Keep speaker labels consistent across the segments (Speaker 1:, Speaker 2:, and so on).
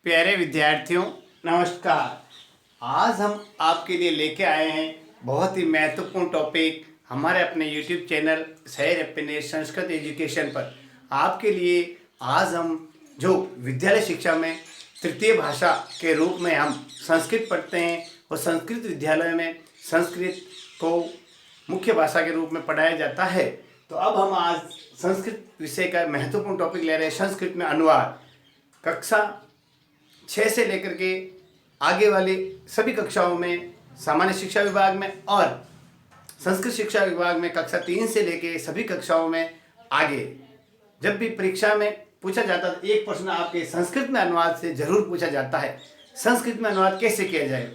Speaker 1: प्यारे विद्यार्थियों, नमस्कार। आज हम आपके लिए लेके आए हैं बहुत ही महत्वपूर्ण टॉपिक हमारे अपने YouTube चैनल शहर अपने संस्कृत एजुकेशन पर। आपके लिए आज हम जो विद्यालय शिक्षा में तृतीय भाषा के रूप में हम संस्कृत पढ़ते हैं और संस्कृत विद्यालय में संस्कृत को मुख्य भाषा के रूप में पढ़ाया जाता है। तो अब हम आज संस्कृत विषय का महत्वपूर्ण टॉपिक ले रहे हैं, संस्कृत में अनुवाद। कक्षा 6 से लेकर के आगे वाली सभी कक्षाओं में सामान्य शिक्षा विभाग में और संस्कृत शिक्षा विभाग में कक्षा 3 से लेकर सभी कक्षाओं में आगे जब भी परीक्षा में पूछा जाता है, एक प्रश्न आपके संस्कृत में अनुवाद से जरूर पूछा जाता है। संस्कृत में अनुवाद कैसे किया जाए?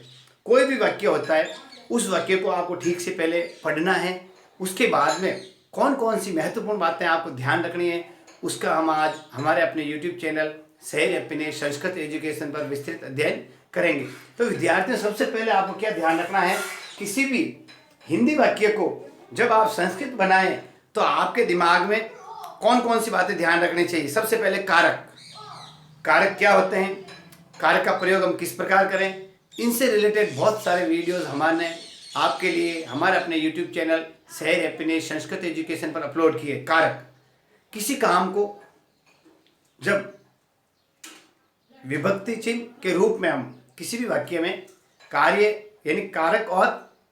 Speaker 1: कोई भी वाक्य होता है, उस वाक्य को आपको ठीक से पहले पढ़ना है, उसके बाद में कौन कौन सी महत्वपूर्ण बातें आपको ध्यान रखनी है, उसका हम आज हमारे अपने YouTube चैनल शहर अपने संस्कृत एजुकेशन पर विस्तृत अध्ययन करेंगे। तो विद्यार्थियों, सबसे पहले आपको क्या ध्यान रखना है, किसी भी हिंदी वाक्य को जब आप संस्कृत बनाएं तो आपके दिमाग में कौन कौन सी बातें ध्यान रखनी चाहिए। सबसे पहले कारक। कारक क्या होते हैं, कारक का प्रयोग हम किस प्रकार करें, इनसे रिलेटेड बहुत सारे वीडियोस हमारे आपके लिए हमारे अपने YouTube चैनल शहर अपने संस्कृत एजुकेशन पर अपलोड किए। कारक, किसी काम को जब विभक्ति चिन्ह के रूप में हम किसी भी वाक्य में कार्य यानी कारक और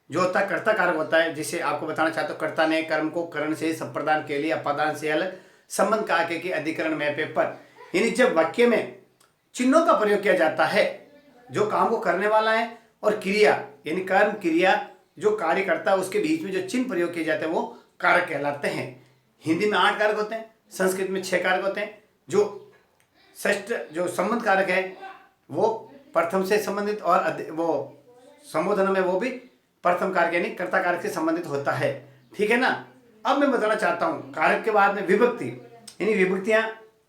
Speaker 1: जो होता है कर्ता कारक होता है, जिसे आपको बताना चाहता हूँ, कर्ता ने कर्म को करण से संप्रदान के लिए अपादान से अलग संबंध काके के अधिकरण में पे पर, यानी जब वाक्य में चिन्हों का प्रयोग किया जाता है जो काम को करने वाला है और क्रिया यानी कर्म क्रिया जो कार्य करता है उसके बीच में जो चिन्ह प्रयोग किए जाते हैं वो कारक कहलाते हैं। हिंदी में 8 कारक होते हैं, संस्कृत में 6 कारक होते हैं। जो षष्ठ जो संबंध कारक है वो प्रथम से संबंधित और वो संबोधन में वो भी प्रथम कारक यानी कर्ता कारक से संबंधित होता है। ठीक है ना। अब मैं बताना चाहता हूँ कारक के बाद में विभक्ति, यानी विभक्तियां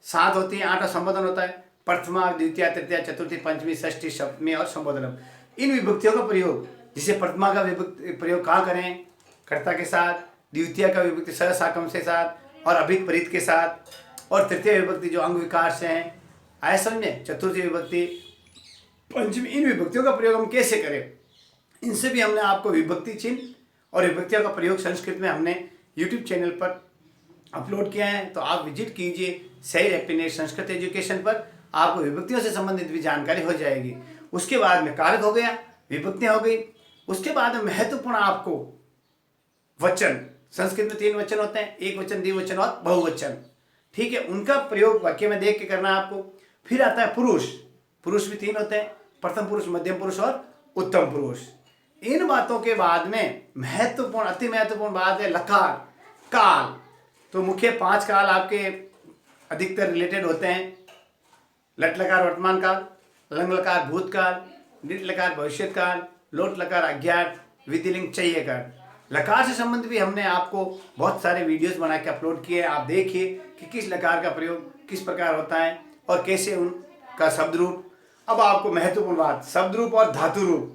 Speaker 1: 7 होती हैं, 8 संबोधन होता है, प्रथमा द्वितीय तृतीय चतुर्थी पंचमी षष्ठी सप्तमी और संबोधनम। इन विभक्तियों का प्रयोग, जिसे प्रथमा का विभक्ति प्रयोग कहाँ करें, कर्ता के साथ, द्वितीय का विभक्ति स साकम से साथ और अभित परित के साथ, और तृतीय विभक्ति जो अंग विकार से हैं ऐसा में, चतुर्थी विभक्ति, पंचमी। इन विभक्तियों का प्रयोग हम कैसे करें, इनसे भी हमने आपको विभक्ति चिन्ह और विभक्तियों का प्रयोग संस्कृत में हमने YouTube चैनल पर अपलोड किया है। तो आप विजिट कीजिए शहर अपने संस्कृत एजुकेशन पर, आपको विभक्तियों से संबंधित भी जानकारी हो जाएगी। उसके बाद में कारक हो गया, विभक्तियां हो गई। उसके बाद में महत्वपूर्ण आपको वचन, संस्कृत में 3 वचन होते हैं, एक वचन, द्विवचन और बहुवचन। ठीक है, उनका प्रयोग वाक्य में देख के करना है आपको। फिर आता है पुरुष। पुरुष भी 3 होते हैं, प्रथम पुरुष, मध्यम पुरुष और उत्तम पुरुष। इन बातों के बाद में महत्वपूर्ण, अति महत्वपूर्ण बात है लकार, काल। तो मुख्य 5 काल आपके अधिकतर रिलेटेड होते हैं। लट लकार वर्तमान काल, लंग लकार भूतकाल, लिट लकार भविष्यत काल, लोट लकार अज्ञात, विधिलिंग चाहिए काल। लकार से संबंधित भी हमने आपको बहुत सारे वीडियोस बना के अपलोड किए। आप देखिए कि किस लकार का प्रयोग किस प्रकार होता है और कैसे उनका शब्द रूप। अब आपको महत्वपूर्ण बात, शब्द रूप और धातु रूप।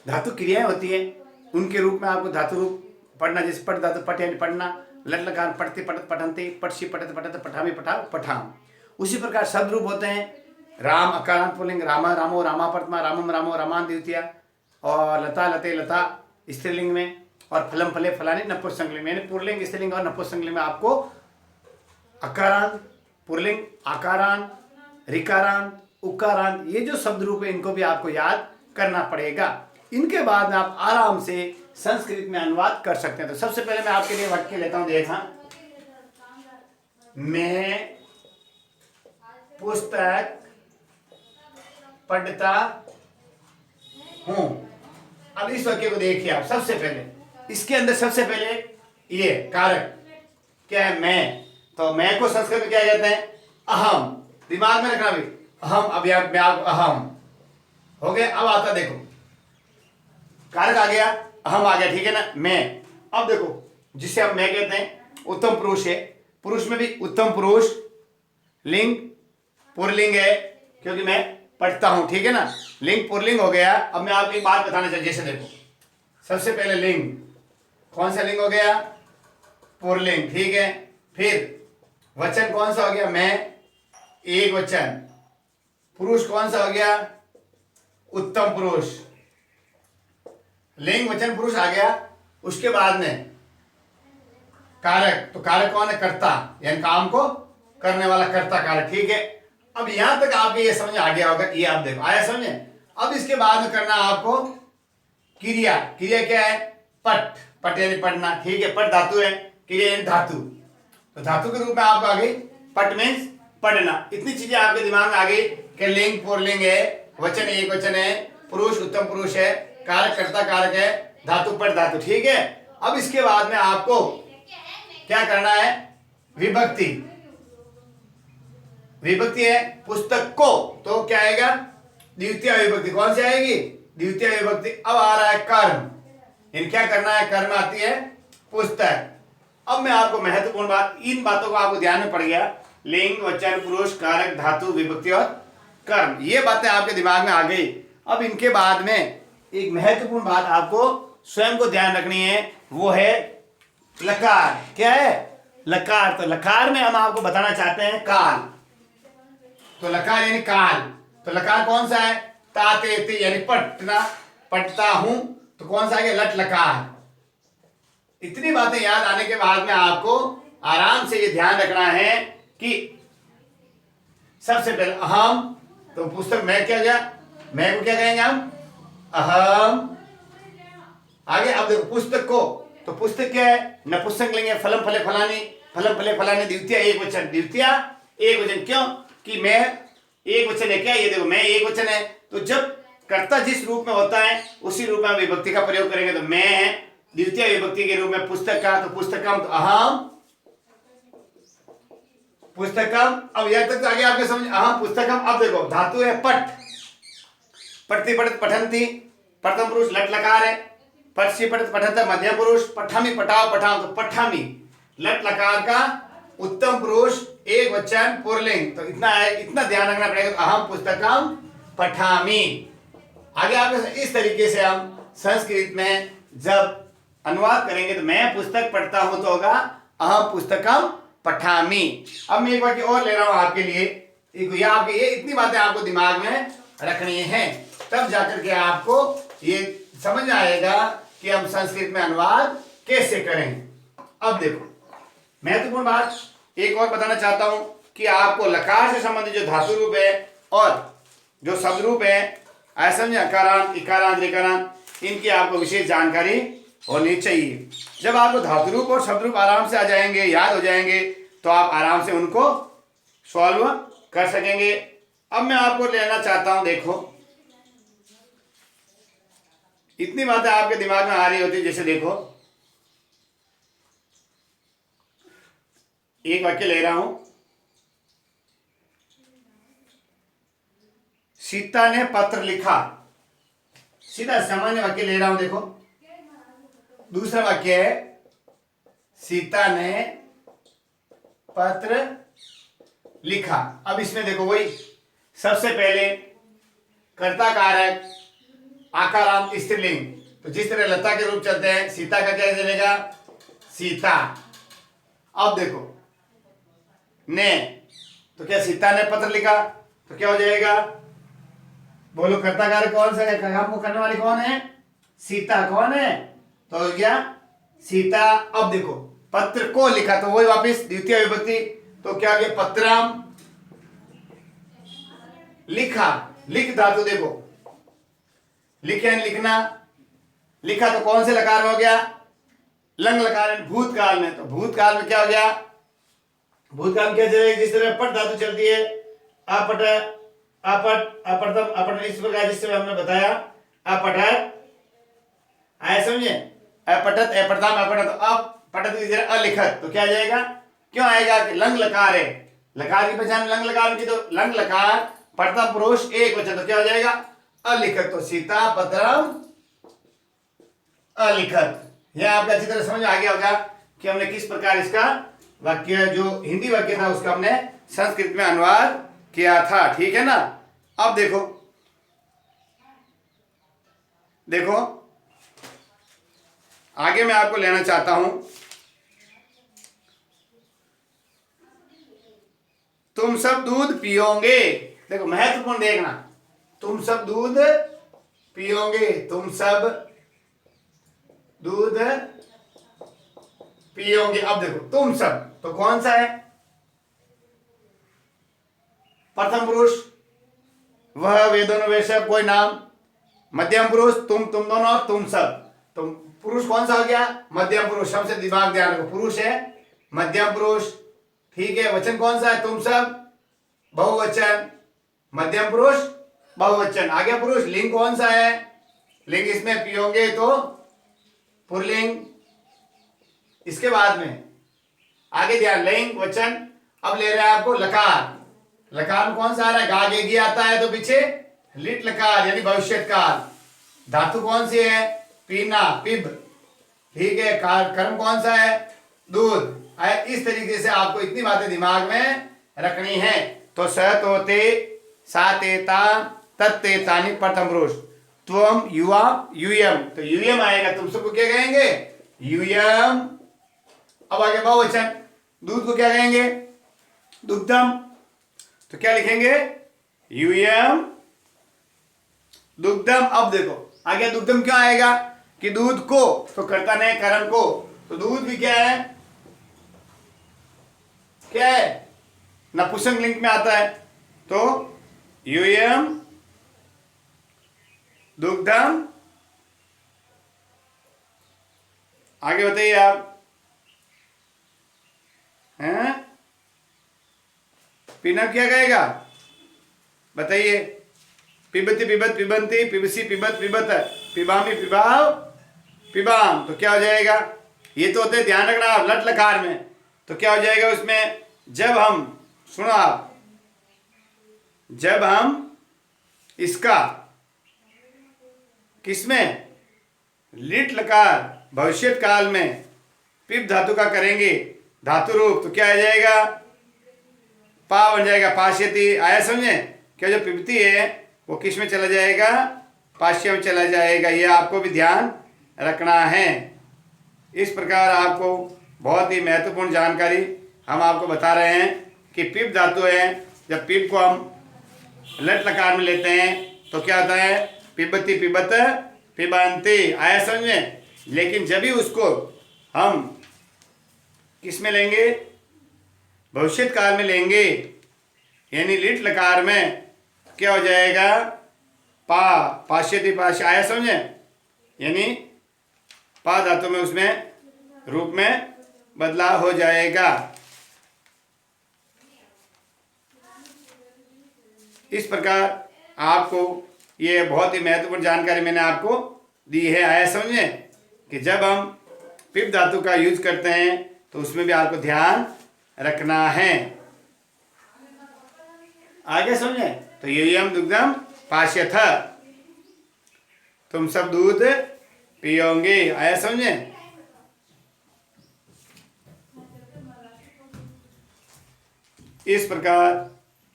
Speaker 1: धातु क्रियाएं होती हैं, उनके रूप में आपको धातु रूप पढ़ना, जैसे पट धातु पट यानी पढ़ना, लट लकार पढ़ते पढ़त पठनते, पटसी पठत पठत, पठामी पठाओ पठाम। उसी प्रकार शब्द रूप होते हैं राम अकारांत पुल्लिंग, रामा रामो रामा प्रथमा, रामम रामो रामान द्वितीय, और लता लते लता स्त्रीलिंग में, और फलम फले फलानी नपुंसकलिंग में। यानी पुल्लिंग स्त्रीलिंग और नपुंसकलिंग में आपको अकारांत पुल्लिंग, आकारांत, ऋकारांत, उकारांत, ये जो शब्द रूप है इनको भी आपको याद करना पड़ेगा। इनके बाद में आप आराम से संस्कृत में अनुवाद कर सकते हैं। तो सबसे पहले मैं आपके लिए वाक्य लेता हूं, देखा, मैं पुस्तक पढ़ता हूं। अब इस वाक्य को देखिए आप। सबसे पहले इसके अंदर सबसे पहले ये कारक क्या है, मैं। तो मैं को संस्कृत में क्या कहते हैं, अहम। दिमाग में रखना भी, अहम, अव्यय अहम हो गया। अब आता देखो कारक आ गया, अहम आ गया, ठीक है ना, मैं। अब देखो जिसे हम मैं कहते हैं उत्तम पुरुष है, पुरुष में भी उत्तम पुरुष, लिंग पुरलिंग है क्योंकि मैं पढ़ता हूं, ठीक है ना, लिंग पुरलिंग हो गया। अब मैं आपको एक बात बताना चाहिए, जैसे देखो सबसे पहले लिंग, कौन सा लिंग हो गया, पुरलिंग, ठीक है। फिर वचन कौन सा हो गया, मैं, एक वचन, पुरुष कौन सा हो गया? उत्तम पुरुष। लिंग वचन पुरुष आ गया। उसके बाद में कारक, तो कारक कौन है? कर्ता, यानी काम को करने वाला कर्ता कारक। ठीक है, अब यहां तक आपको ये समझ आ गया होगा, ये आप देखो आया समझे। अब इसके बाद में करना आपको क्रिया। क्रिया क्या है? पट, पट यानी पढ़ना। ठीक है, पट धातु है, क्रिया यानी धातु। तो धातु के रूप में आपको आ गई पट मीन्स पढ़ना। इतनी चीजें आपके दिमाग में आ गई कि लिंग पुल्लिंग है, वचन एक वचन है, पुरुष उत्तम पुरुष है, कारक कर्ता कारक है, धातु पट धातु। ठीक है, अब इसके बाद में आपको क्या करना है? विभक्ति। विभक्ति है पुस्तक को, तो क्या आएगा? द्वितीय विभक्ति। कौन सी आएगी? द्वितीय विभक्ति। अब आ रहा है कर्म, इन क्या करना है? कर्म आती है पुस्तक। अब मैं आपको महत्वपूर्ण बात, इन बातों को आपको ध्यान में पड़ गया, लिंग वचन पुरुष कारक धातु विभक्ति और कर्म, ये बातें आपके दिमाग में आ गई। अब इनके बाद में एक महत्वपूर्ण बात आपको स्वयं को ध्यान रखनी है, वो है लकार। क्या है? लकार। तो लकार में हम आपको बताना चाहते हैं काल। तो लकार यानी काल। तो लकार कौन सा है? ताते ते यानी पटना, पटता हूं, तो कौन सा है? लट लकार। इतनी बातें याद आने के बाद में आपको आराम से ये ध्यान रखना है कि सबसे पहले अहम, तो पुस्तक मैं क्या गया? मैं को क्या कहेंगे हम? अहम। आगे अब देखो पुस्तक को, तो पुस्तक क्या है? नपुंसक लेंगे, फलम फले फलानी, फलम फले फलानी, द्वितीय एक वचन, द्वितीय एक वचन। क्यों? कि मैं एक वचन है। क्या ये देखो, मैं एक वचन है, तो जब कर्ता जिस रूप में होता है उसी रूप में विभक्ति का प्रयोग करेंगे। तो मैं है द्वितीय विभक्ति के रूप में पुस्तक का, तो पुस्तकम, तो अहम पुस्तकम। अब यहां तक तो आगे आपके समझ, अहम पुस्तकम। अब देखो धातु है पट, पठती पठत पठंती, प्रथम पुरुष लट लकार है, पठसी पठत पठत मध्यम पुरुष, पठामी पठाओ पठाओ, तो पठामी लट लकार का उत्तम पुरुष एक वचन पुरलिंग। तो इतना है, इतना ध्यान रखना पड़ेगा। अहम पुस्तकम पठामी। आगे आप इस तरीके से हम संस्कृत में जब अनुवाद करेंगे, तो मैं पुस्तक पढ़ता हूं तो होगा अहम पुस्तकम पठामी। अब मैं एक वाक्य और ले रहा हूं आपके लिए, ये इतनी बातें आपको दिमाग में रखनी है, तब जाकर के आपको ये समझ आएगा कि हम संस्कृत में अनुवाद कैसे करें। अब देखो महत्वपूर्ण बात एक और बताना चाहता हूं कि आपको लकार से संबंधित जो धातु रूप है और जो शब्द रूप है, ऐसा समझे, अकारांत इकारांत ऋकारांत, इनकी आपको विशेष जानकारी होनी चाहिए। जब आपको धातु रूप और शब्द रूप आराम से आ जाएंगे, याद हो जाएंगे, तो आप आराम से उनको सॉल्व कर सकेंगे। अब मैं आपको लेना चाहता हूं, देखो इतनी बातें आपके दिमाग में आ रही होती, जैसे देखो एक वाक्य ले रहा हूं, सीता ने पत्र लिखा। सीधा सामान्य वाक्य ले रहा हूं, देखो दूसरा वाक्य है सीता ने पत्र लिखा। अब इसमें देखो वही, सबसे पहले कर्ता कारक आकारांत स्त्रीलिंग, तो जिस तरह लता के रूप चलते हैं, सीता का क्या चलेगा? सीता। अब देखो ने, तो क्या सीता ने पत्र लिखा, तो क्या हो जाएगा? बोलो कर्ता कारक कौन सा है? काम को करने वाली कौन है? सीता। कौन है? तो हो गया सीता। अब देखो पत्र को लिखा, तो वही वापस द्वितीय विभक्ति, तो क्या हो गया? पत्रम। लिखा, लिख धातु देखो, लिख यानी लिखना, लिखा तो कौन से लकार में हो गया? लंग लकार है भूतकाल में। तो भूतकाल में क्या हो गया? भूतकाल में क्या चलेगा? जिस तरह पट धातु चलती है, अपट अपट अपटतम अपट, इस प्रकार जिस तरह हमने बताया अपठत, आया समझे? अपटत अपटतम अपटत, अब पटत की जगह अलिखत, तो क्या आ जाएगा? क्यों आएगा? कि लंग लकार है, लकार की पहचान लंग लकार की, तो लंग लकार प्रथम पुरुष एक वचन, तो क्या हो जाएगा? अलिखत। तो सीता पत्रम अलिखत। यह आपको अच्छी तरह समझ आ गया होगा कि हमने किस प्रकार इसका वाक्य, जो हिंदी वाक्य था उसका हमने संस्कृत में अनुवाद किया था। ठीक है ना? अब देखो देखो आगे मैं आपको लेना चाहता हूं, तुम सब दूध पियोगे। देखो महत्वपूर्ण देखना, तुम सब दूध पियोगे, तुम सब दूध पियोगे। अब देखो तुम सब तो कौन सा है? प्रथम पुरुष वह, वे दोनों, वे सब कोई नाम। मध्यम पुरुष तुम दोनों, और तुम सब। तो पुरुष कौन सा हो गया? मध्यम पुरुष। सबसे दिमाग ध्यान रखो, पुरुष है मध्यम पुरुष, ठीक है। वचन कौन सा है? तुम सब बहुवचन, मध्यम पुरुष बहुवचन। आगे पुरुष। लिंग कौन सा है? लिंग इसमें पियोगे तो पुल्लिंग। इसके बाद में आगे ध्यान, लिंग वचन। अब ले रहे हैं आपको लकार। लकार में कौन सा आ रहा है? गा गे गी आता है तो पीछे लिट लकार यानी भविष्य काल। धातु कौन सी है? पीना, पिब, ठीक है। कर्म कौन सा है? दूध। इस तरीके से आपको इतनी बातें दिमाग में रखनी है। तो स तो ते, सा ते ता, तत्ते तानि प्रथम पुरुष। त्वम युवा यूयम, तो यूयम आएगा। तुम सबको क्या कहेंगे? यूयम। अब आगे बहुवचन, दूध को क्या कहेंगे? दुग्धम। तो क्या लिखेंगे? यूयम दुग्धम। अब देखो आगे दुग्धम क्यों आएगा? कि दूध को, तो कर्ता ने कर्म को, तो दूध भी क्या है? क्या है? नपुंसक लिंग में आता है। तो यूयम दुग्धम। आगे बताइए आप हैं? पीना क्या कहेगा? बताइए। पिबती पिबत पिबंती, पिबसी पिबत पिबत, पिबामी पिबाव पिबाम। तो क्या हो जाएगा? ये तो होते हैं, ध्यान रखना आप, लट लकार में। तो क्या हो जाएगा उसमें? जब हम, सुनो आप, जब हम इसका किसमें? लिट लकार भविष्यत काल में पिप धातु का करेंगे धातु रूप, तो क्या आ जाएगा? पा बन जाएगा, पाश्यति। आया समझे? क्या जो पिबती है वो किस में चला जाएगा? पाश्य में चला जाएगा। ये आपको भी ध्यान रखना है। इस प्रकार आपको बहुत ही महत्वपूर्ण जानकारी हम आपको बता रहे हैं कि पिप धातु है। जब पिप को हम लट लकार में लेते हैं तो क्या होता है? पिबती पिबत पिबंती। आया समझ में? लेकिन जब भी उसको हम किस में लेंगे? भविष्यत काल में लेंगे, यानी लिट लकार में, क्या हो जाएगा? पा, पाश्यति पाश्य। आया समझे? यानी पा धातु में उसमें रूप में बदलाव हो जाएगा। इस प्रकार आपको ये बहुत ही महत्वपूर्ण जानकारी मैंने आपको दी है। आया समझे? कि जब हम पिप धातु का यूज करते हैं तो उसमें भी आपको ध्यान रखना है। आगे समझे? तो यूयम दुग्धम पाश्यथ, तुम सब दूध पियोगे। आया समझे? इस प्रकार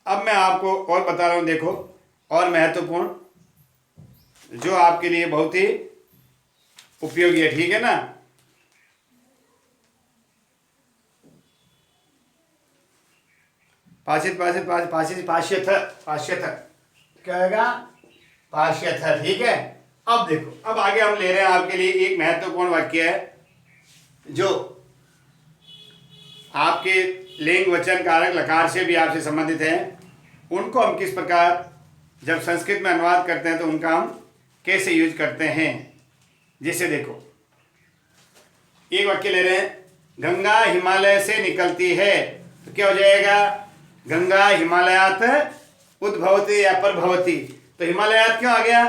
Speaker 1: अब मैं आपको और बता रहा हूं, देखो और महत्वपूर्ण, जो आपके लिए बहुत ही उपयोगी है, ठीक है ना? पाश्यथ पाश्यथ पाश्यथ पाश्यथ पाश्यथ क्या होगा? पाश्यथ, ठीक है। अब देखो, अब आगे हम ले रहे हैं आपके लिए एक महत्वपूर्ण वाक्य है जो आपके लिंग वचन कारक लकार से भी आपसे संबंधित है। उनको हम किस प्रकार जब संस्कृत में अनुवाद करते हैं तो उनका हम कैसे यूज करते हैं। जैसे देखो, एक वाक्य ले रहे हैं, गंगा हिमालय से निकलती है, तो क्या हो जाएगा? गंगा हिमालयात उद्भवती या प्रभवती। तो हिमालयात क्यों आ गया?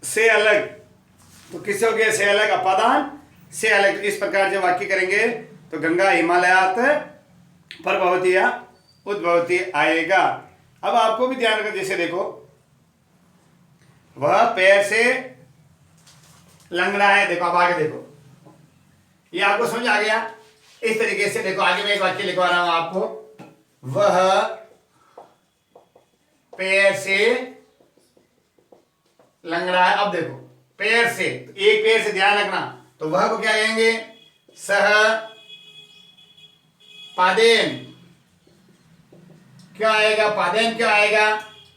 Speaker 1: से अलग, तो किससे हो गया? से अलग, अपादान से अलग। तो इस प्रकार जब वाक्य करेंगे तो गंगा हिमालयात प्रभवती या उद्भवती आएगा। अब आपको भी ध्यान रखना, जैसे देखो, वह पैर से लंगड़ा है। देखो अब आगे देखो, ये आपको समझ आ गया? इस तरीके से देखो, आगे मैं एक वाक्य लिखवा रहा हूं आपको, वह पैर से लंगड़ा है। अब देखो, पैर से, एक पैर से ध्यान रखना, तो वह को क्या कहेंगे? सह पादेन। क्यों आएगा, पादेन क्यों आएगा?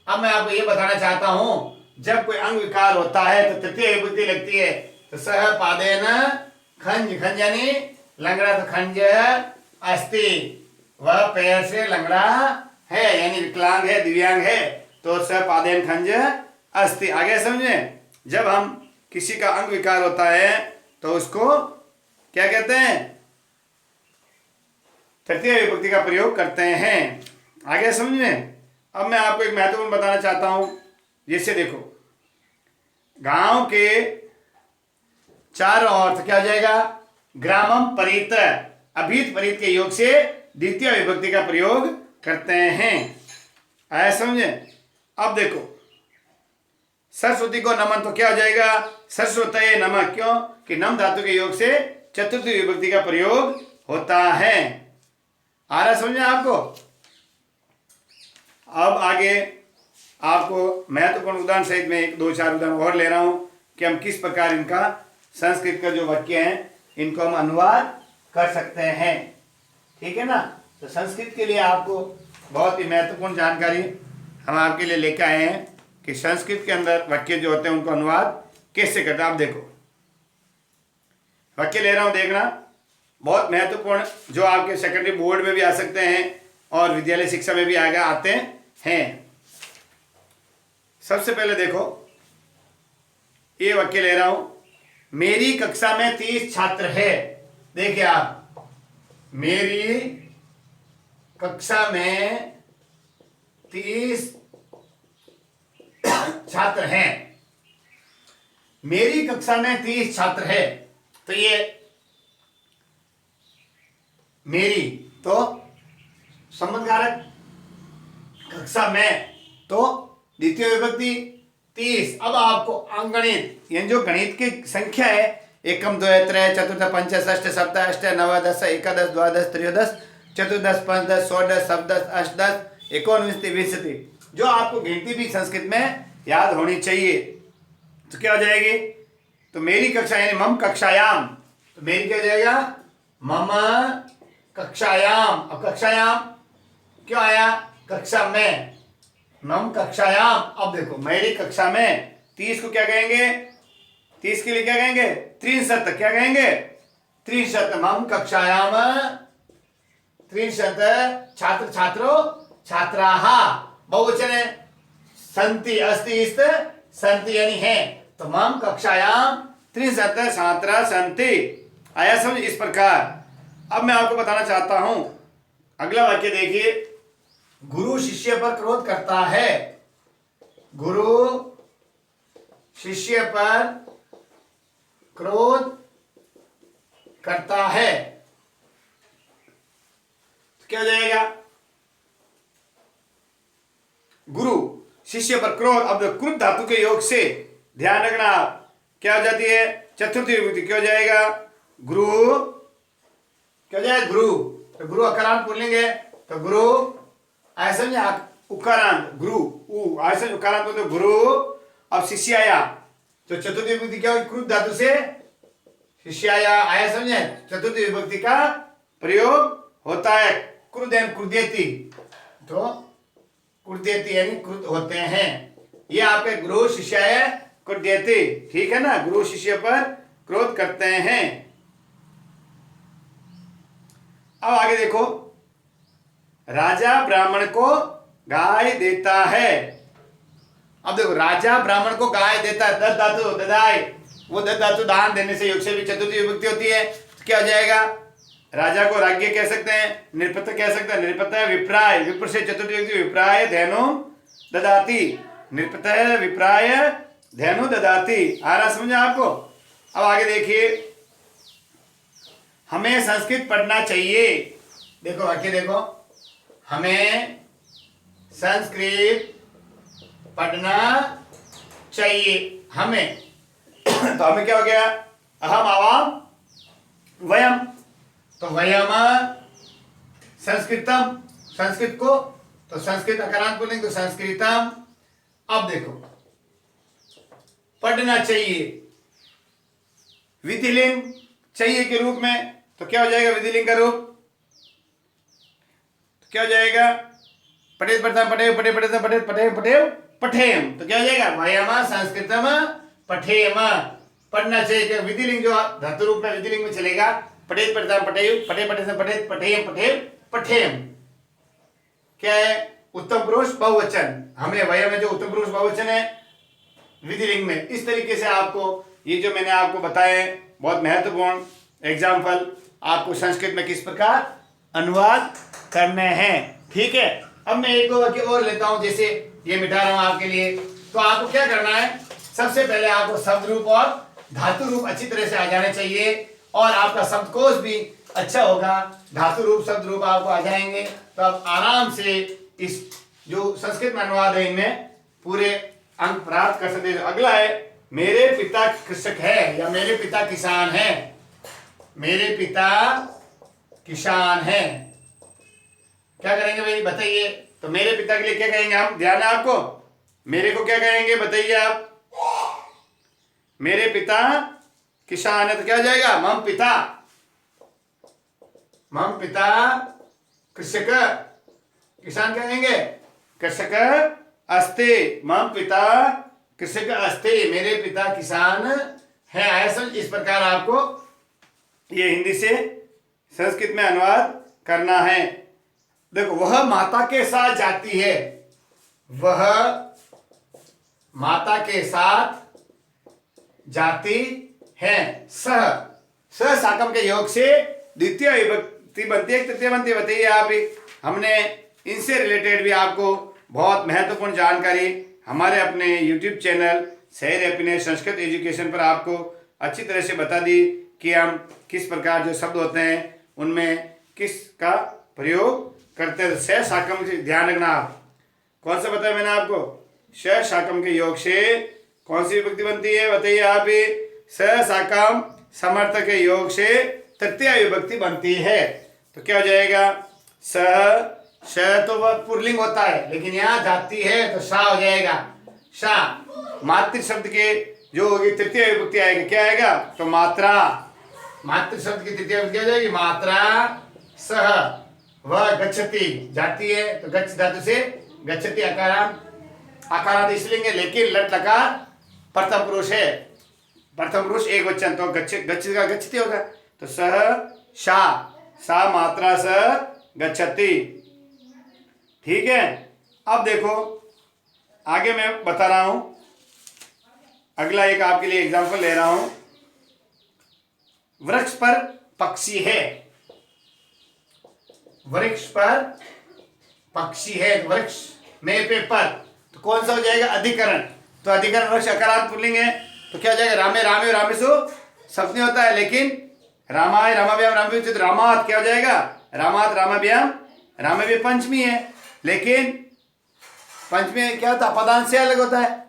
Speaker 1: अब मैं आपको ये बताना चाहता हूं, जब कोई अंग विकार होता है तो तृतीय विभक्ति लगती है। तो सह पादेन खंज, खंज यानी लंगड़ा, तो खंज अस्ति, वह पैर से लंगड़ा है यानी विकलांग है, दिव्यांग है, तो सह पादेन खंज अस्ति। आगे समझे, जब हम किसी का अंग विकार होता है तो उसको क्या कहते हैं, तृतीय विभक्ति का प्रयोग करते हैं। आगे समझे। अब मैं आपको एक महत्वपूर्ण बताना चाहता हूं, जैसे देखो गांव के चारों अर्थ क्या हो जाएगा, ग्रामम परित, अभीत परित के योग से द्वितीय विभक्ति का प्रयोग करते हैं। आया समझे। अब देखो सरस्वती को नमन, तो क्या हो जाएगा, सरस्वती नमः, क्यों कि नम धातु के योग से चतुर्थी विभक्ति का प्रयोग होता है। आ रहा समझे आपको। अब आगे आपको महत्वपूर्ण उदाहरण सहित में एक दो चार उदाहरण और ले रहा हूं कि हम किस प्रकार इनका संस्कृत का जो वाक्य हैं इनको हम अनुवाद कर सकते हैं। ठीक है ना। तो संस्कृत के लिए आपको बहुत ही महत्वपूर्ण जानकारी हम आपके लिए लेकर आए हैं कि संस्कृत के अंदर वाक्य जो होते हैं उनको अनुवाद कैसे करते हैं। आप देखो वाक्य ले रहा हूं, देखना, बहुत महत्वपूर्ण, जो आपके सेकेंडरी बोर्ड में भी आ सकते हैं और विद्यालय शिक्षा में भी आगे आते हैं। सबसे पहले देखो ये वाक्य ले रहा हूं, मेरी कक्षा में 30 छात्र है। देखिए आप, मेरी कक्षा में 30 छात्र हैं। मेरी कक्षा में 30 छात्र है, तो ये मेरी तो संबंध कारक, कक्षा में तो द्वितीय विभक्ति 30। अब आपको अंकगणित यानी जो गणित की संख्या है, एकम द्वय त्रय चतुर्थ पंच षष्ठ सप्त अष्ट नव दस एकादश द्वादश त्रयोदश चतुर्दश पंचदश षोडश सप्तदश अष्टदश एकोनविंशति विंशति, जो आपको गिनती भी संस्कृत में याद होनी चाहिए। तो क्या हो जाएगी, तो मेरी कक्षा यानी मम कक्षायाम, तो मेरी क्या हो जाएगा, मम कक्षायाम। अब कक्षायाम क्यों आया, कक्षा में, मम कक्षायाम। अब देखो मेरी कक्षा में 30 को क्या कहेंगे, 30 के लिए क्या कहेंगे, 63, क्या कहेंगे, 63, मम कक्षायाम 63 छात्र छात्रो छात्राः, बहुवचन है, संति अस्ति इस्त संति यानी है, तो मम कक्षायाम 63 छात्रा संति। आया समझ। इस प्रकार अब मैं आपको बताना चाहता हूं, अगला वाक्य देखिए, गुरु शिष्य पर क्रोध करता है। गुरु शिष्य पर क्रोध करता है, तो क्या हो जाएगा, गुरु शिष्य पर क्रोध। अब क्रुद्ध धातु के योग से ध्यान रखना, क्या हो जाती है, चतुर्थी विभक्ति, क्या हो जाएगा, गुरु, क्या हो जाएगा, गुरु। तो गुरु अकारांत पुल्लिंग है, तो गुरु ऐसा नहीं उकारांत, गुरु उ ऐसा उकारांत बोलते गुरु। अब शिष्याया, तो चतुर्थी विभक्ति क्या होगी, क्रुद्ध धातु से शिष्याया आया, समझे, चतुर्थी विभक्ति का प्रयोग होता है। क्रुद्ध एवं क्रुद्यति, तो क्रुद्यति यानी क्रुद्ध होते हैं। ये आपके गुरु शिष्याय क्रुद्यति, ठीक है ना, गुरु शिष्य पर क्रोध करते हैं। अब आगे देखो, राजा ब्राह्मण को गाय देता है। अब देखो राजा ब्राह्मण को गाय देता है, दत्त धातु ददाय, वो दत्त धातु दान देने से योग से भी चतुर्थी विभक्ति होती है, तो क्या हो जाएगा, राजा को राज्ञ कह सकते हैं, नृपत कह सकते हैं, नृपत विप्राय, विप्र से चतुर्थी विभक्ति विप्राय धेनु ददाति, नृपत विप्राय धेनु ददाति। आ रहा समझे आपको। अब आगे देखिए, हमें संस्कृत पढ़ना चाहिए। देखो वाक्य देखो, हमें संस्कृत पढ़ना चाहिए, हमें तो हमें क्या हो गया, अहम आवाम वयम, तो वयम संस्कृतम, संस्कृत को, तो संस्कृत अकारांत बोलेंगे तो संस्कृतम। अब देखो पढ़ना चाहिए, विधिलिंग चाहिए के रूप में, तो क्या हो जाएगा विधिलिंग का रूप, तो क्या हो जाएगा, पठेत पठितम पठेव पठे पठितम पठेत पठेव पठेव पठेम। तो क्या हो जाएगा, वयम संस्कृतम पठेम। पढ़ना चाहिए कि विधिलिंग जो धातु रूप में विधिलिंग में चलेगा, पठेत पठितम पठेव पठे पठितम पठेत पठेम पठेव पठेम। क्या है, उत्तम पुरुष बहुवचन। हमें वयम में जो उत्तम पुरुष बहुवचन है विधिलिंग में, इस तरीके से आपको ये जो मैंने आपको बताया है बहुत महत्वपूर्ण एग्जाम्पल आपको संस्कृत में किस प्रकार अनुवाद करने हैं। ठीक है, अब मैं एक दो वाक्य और लेता हूं, जैसे ये मिटा रहा हूं आपके लिए। तो आपको क्या करना है, सबसे पहले आपको शब्द रूप और धातु रूप अच्छी तरह से आ जाने चाहिए, और आपका शब्दकोश भी अच्छा होगा। धातु रूप शब्द रूप आपको आ जाएंगे तो आप आराम से इस जो संस्कृत में अनुवाद है इनमें पूरे अंक प्राप्त कर सकते हैं। अगला है, मेरे पिता कृषक है या मेरे पिता किसान है। मेरे पिता किसान है, क्या करेंगे भाई बताइए। तो मेरे पिता के लिए क्या कहेंगे हम, ध्यान है आपको, मेरे को क्या कहेंगे बताइए आप। मेरे पिता किसान है तो क्या हो जाएगा, मम पिता। मम पिता कृषक, किसान क्या कहेंगे, कृषक अस्ति। मम पिता कृषक अस्ति, मेरे पिता किसान है। ऐसा इस प्रकार आपको ये हिंदी से संस्कृत में अनुवाद करना है। देखो, वह माता के साथ जाती है। वह माता के साथ जाती है। सह, सह साकम के योग से द्वितीय विभक्ति बनती है, तृतीय बनती है, बताइए आप ही। हमने इनसे रिलेटेड भी आपको बहुत महत्वपूर्ण जानकारी हमारे अपने YouTube चैनल शहर हैप्पीनेस संस्कृत एजुकेशन पर आपको अच्छी तरह से बता दी कि हम किस प्रकार जो शब्द होते हैं उनमें किसका प्रयोग करते हैं। स साकम से ध्यान रखना आप, कौन सा बताया मैंने आपको, स साकम के योग से कौन सी विभक्ति बनती है बताइए आप ही। स साकम समर्थ के योग से तृतीय विभक्ति बनती है। तो क्या हो जाएगा, स श तो वह पुल्लिंग होता है, लेकिन यहाँ जाती है तो सा हो जाएगा। सा मातृ शब्द के जो होगी तृतीय विभक्ति आएगी, क्या आएगा, तो मात्रा। मातृ शब्द की तृतीय विभक्ति आ जाएगी मात्रा। सह, वह गच्छति जाती है तो गच्छ धातु से गच्छति आकारांत इसलिए, लेकिन लट लकार प्रथम पुरुष है, प्रथम पुरुष एक वचन, तो गच्छ का गच्छति होगा। तो सह शा, सा मात्रा स गच्छति। ठीक है, अब देखो आगे मैं बता रहा हूं, अगला एक आपके लिए एग्जांपल ले रहा हूं। वृक्ष पर पक्षी है। वृक्ष पर पक्षी है, वृक्ष में पे पर, तो कौन सा हो जाएगा, अधिकरण। तो अधिकरण वृक्ष अकारांत पुल्लिंग है, तो क्या हो जाएगा, रामे रामे रामेशु सपनी होता है, लेकिन रामाय रामाभ्याम रामेशु रामात क्या हो जाएगा, रामात रामाभ्याम रामाभ्याम पंचमी है, लेकिन पंचमी क्या होता है, पदांश से अलग होता है।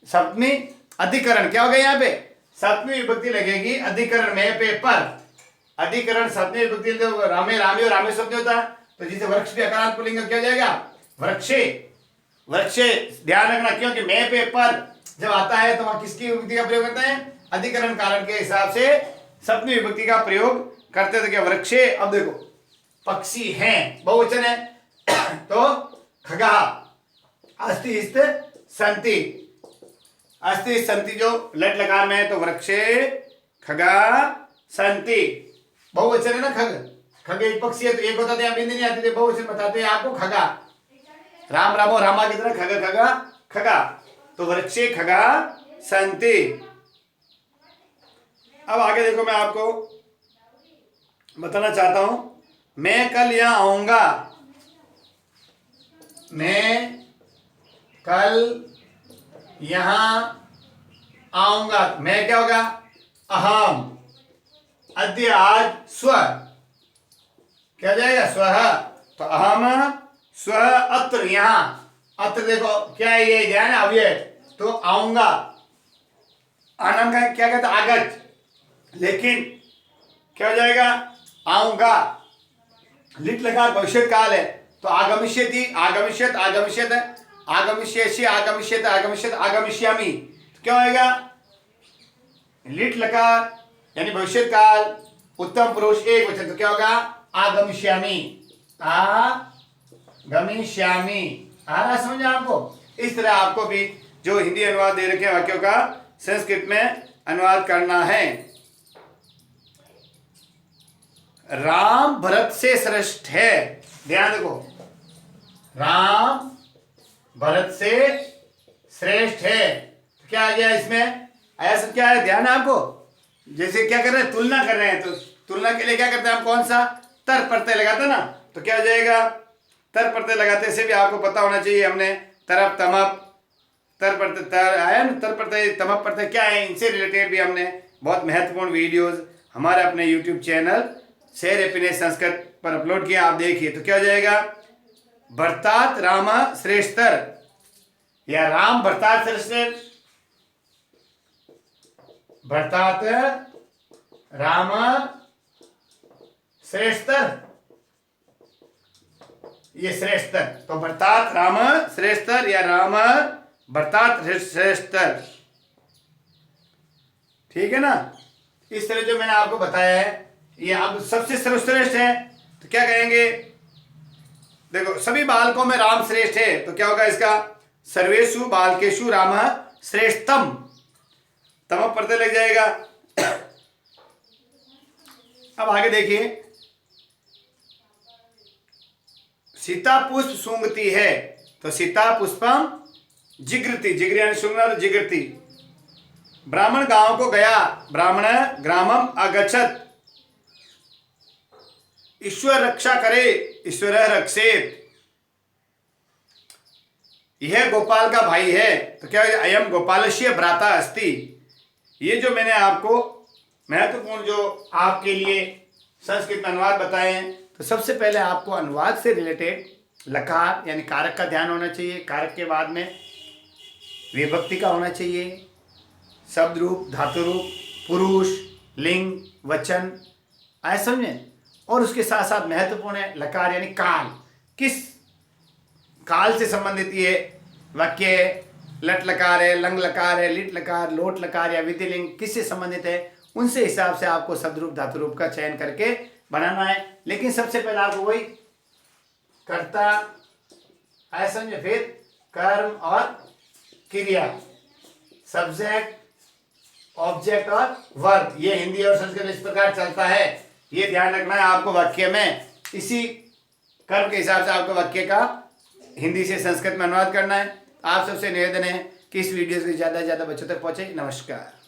Speaker 1: सप्तमी अधिकरण क्या होगा, यहाँ पे सप्तमी विभक्ति लगेगी अधिकरण में पे पर। अधिकरण सप्तमी विभक्ति रामे रामे और रामे शब्द होता है, तो जिसे वृक्ष भी अकारांत पुल्लिंग क्या हो जाएगा, वृक्षे। वृक्षे ध्यान रखना, क्योंकि मैं पे पर जब आता है तो वहां किसकी विभक्ति का प्रयोग करते हैं, अधिकरण कारण के हिसाब से सप्तमी विभक्ति का प्रयोग करते थे। क्या वृक्षे। अब देखो, पक्षी हैं बहुवचन है तो खगा अस्ति स्थ संति, अस्ति संति जो लट लकार में है तो वृक्षे खगा संति बहुवचन है ना। खग, खग एक पक्षी है तो एक होता था, यहाँ बिंदी नहीं आती थी, बहुवचन बताते हैं आपको खगा। राम रामो रामा की तरह खगा खगा खगा, तो वृक्षे खगा संति। अब आगे देखो, मैं आपको बताना चाहता हूं, मैं कल यहां आऊंगा। मैं कल यहां आऊंगा, मैं क्या होगा, अहम। अद्य आज स्व क्या जाएगा, स्वः, तो अहम स्व अत्र यहां। अत्र देखो क्या है, ये ध्यान अव्यय, तो आऊंगा आनंद का क्या कहता है, आगत, लेकिन क्या हो जाएगा, आऊंगा। लिट लगा भविष्य काल है तो आगमिष्यति आगमिष्यत आगमिष्यत आगमिष्यसि आगमिष्यत आगमिष्यत आगमिष्यामि, तो क्या होएगा, लिट लकार यानी भविष्य काल उत्तम पुरुष एक वचन, तो क्या होगा, आगमिष्यामि गमिष्यामि। आ रहा समझ आपको? इस तरह आपको भी जो हिंदी अनुवाद दे रखे वाक्यों का संस्कृत में अनुवाद करना है। राम भरत से श्रेष्ठ है, ध्यान देखो, राम भरत से श्रेष्ठ है। तो क्या आ गया इसमें? आया सब क्या है? ध्यान है आपको? जैसे क्या कर रहे हैं, तुलना कर रहे हैं, तो तुलना के लिए क्या करते हैं हम? कौन सा तर प्रत्यय लगाते हैं ना, तो क्या हो जाएगा? तर प्रत्यय लगाते से भी आपको पता होना चाहिए, हमने तरफ तमप तर प्रत्यय तर आया ना, तर प्रत्यय तमप प्रत्यय क्या है, इनसे रिलेटेड भी हमने बहुत महत्वपूर्ण वीडियोस हमारे अपने YouTube channel share happiness Sanskrit पर अपलोड किया, आप देखिए। तो क्या हो जाएगा? भरतात राम श्रेष्ठतर, या राम भरतात श्रेष्ठ, भरतात राम श्रेष्ठतर, ये श्रेष्ठतर। तो भरतात राम श्रेष्ठतर या राम भरतात श्रेष्ठतर, ठीक है ना? इस तरह जो मैंने आपको बताया है ये आप सबसे सर्वश्रेष्ठ है, तो क्या कहेंगे? देखो, सभी बालकों में राम श्रेष्ठ है, तो क्या होगा इसका? सर्वेषु बालकेषु राम श्रेष्ठतम, तम प्रत्यय लग जाएगा। अब आगे देखिए, सीता पुष्प सूंघती है, तो सीता पुष्पम जिगृति, जिगरी यानी सूंघना, तो जिगृति। ब्राह्मण गांव को गया, ब्राह्मण ग्रामम अगच्छत, ईश्वर रक्षा करे, ईश्वर रक्षेत। यह गोपाल का भाई है, तो क्या है? अयम गोपालस्य भ्राता अस्ति। ये जो मैंने आपको महत्वपूर्ण जो आपके लिए संस्कृत में अनुवाद बताए हैं, तो सबसे पहले आपको अनुवाद से रिलेटेड लकार यानी कारक का ध्यान होना चाहिए। कारक के बाद में विभक्ति का होना चाहिए, शब्द रूप, धातु रूप, पुरुष, लिंग, वचन, ऐसा समझें। और उसके साथ साथ महत्वपूर्ण है लकार यानी काल, किस काल से संबंधित ये वाक्य है, लट लकार है, लंग लकार है, लिट लकार, लोट लकार या विधिलिंग किससे संबंधित है, उनसे हिसाब से आपको शब्द रूप धातु रूप का चयन करके बनाना है। लेकिन सबसे पहले आपको वही कर्ता, ऐसा समझे, फिर कर्म और क्रिया, सब्जेक्ट, ऑब्जेक्ट और वर्ब, ये हिंदी और संस्कृत इस प्रकार चलता है। ये ध्यान रखना है आपको वाक्य में, इसी कर्म के हिसाब से आपको वाक्य का हिंदी से संस्कृत में अनुवाद करना है। आप सबसे निवेदन है कि इस वीडियो से ज़्यादा से ज़्यादा बच्चों तक पहुँचे। नमस्कार।